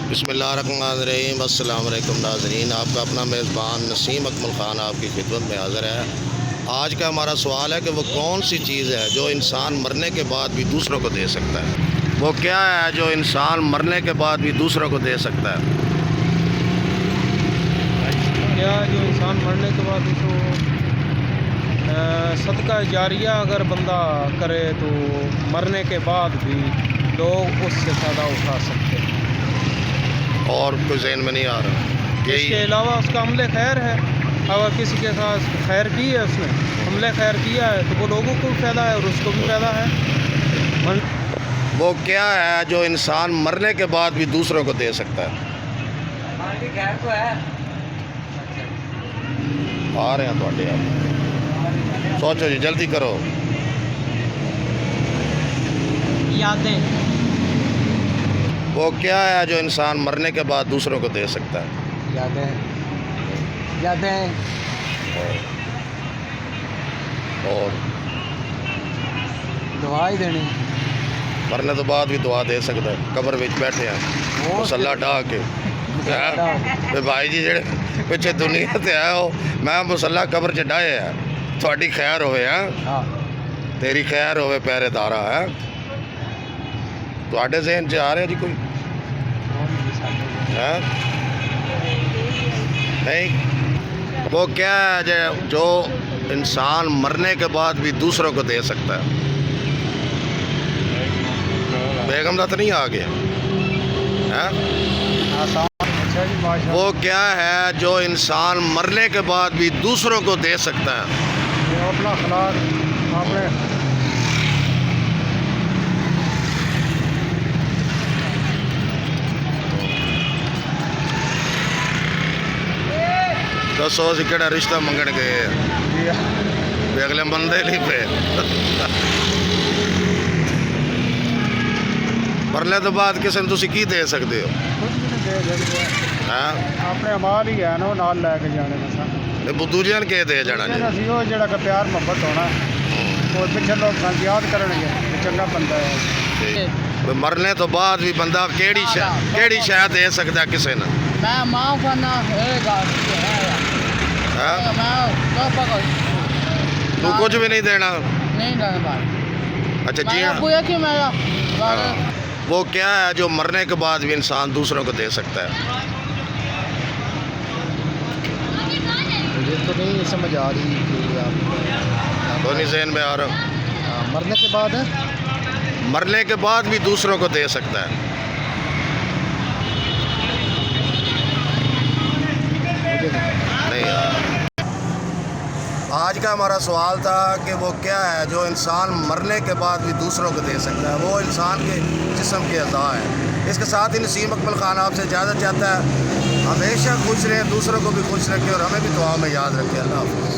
बिस्मिल्लाहिर्रहमानिर्रहीम। अस्सलाम वालेकुम नाज़रीन, आपका अपना मेज़बान नसीम अकमल ख़ान आपकी खिदमत में हाज़िर है। आज का हमारा सवाल है कि वो कौन सी चीज़ है जो इंसान मरने के बाद भी दूसरों को दे सकता है। वो क्या है जो इंसान मरने के बाद भी दूसरों को दे सकता है? क्या जो इंसान मरने के बाद उसको सदका जारिया अगर बंदा करे तो मरने के बाद भी लोग उससे फ़ायदा उठा सकते हैं। और कोई जहन में नहीं आ रहा। इसके अलावा उसका अमले खैर है, अगर किसी के साथ खैर की है, उसने अमले खैर किया है तो वो लोगों को भी फ़ायदा है और उसको भी फ़ायदा है। वो क्या है जो इंसान मरने के बाद भी दूसरों को दे सकता है? आ रहे हैं थोड़े, आप सोचो जी, जल्दी करो। यादें। वो क्या है जो इंसान मरने के बाद दूसरों को दे सकता है? यादें और दवाई देनी। मरने तो बाद भी दुआ दे सकता है। कब्र विच बैठे हैं मुसल्ला ढा के ते भाई जी जेड़े पिछे दुनिया ते आए हो, मैं मुसल्ला कब्र च डाए है, थोड़ी खैर होवे है, तेरी खैर होवे पहरेदारा है। थोड़े जहन च आ रहा जी कोई है? नहीं। वो क्या है जो इंसान मरने के बाद भी दूसरों को दे सकता है? बेगम दा तो नहीं आ गया है? वो क्या है जो इंसान मरने के बाद भी दूसरों को दे सकता है? अपना अखलाक आपने दसो असी केड़ा रिश्ता मंगण गए भी अगले बंदे नहीं पे। मरने तो बाद किसी ने तुसी की दे सकते हो? हाँ, अपने अमाल ही है ना नाल लैके जाने का सब दूजिया ने के दे जाना जी? ਅਸੀਂ ਉਹ ਜਿਹੜਾ ਕਿ ਪਿਆਰ ਮੁਹੱਬਤ ਹੋਣਾ ਉਹ ਪਿੱਛੇ ਲੋਕ ਸਾਨੂੰ ਯਾਦ ਕਰਨਗੇ ਕਿ ਚੰਗਾ ਬੰਦਾ ਹੈ। मरने तो बाद भी बंदा केड़ी शय दे सकता किसी ने? मैं माँ का ना है हाँ? मैं तू कुछ भी नहीं देना? नहीं देने पाया। अच्छा जी हाँ। कि मेरा हाँ। वो क्या है जो मरने के बाद भी इंसान दूसरों को दे सकता है? मुझे तो नहीं समझ आ रही कि आप तो नहीं जहन में आ रहा। मरने के बाद मरने के बाद भी दूसरों को दे सकता है। नहीं यार। आज का हमारा सवाल था कि वो क्या है जो इंसान मरने के बाद भी दूसरों को दे सकता है? वो इंसान के जिस्म के अज़ा है। इसके साथ ही नसीम अकमल ख़ान आपसे इजाज़त चाहता है। हमेशा खुश रहें, दूसरों को भी खुश रखें और हमें भी दुआ में याद रखें। अल्लाह हाफ़िज़।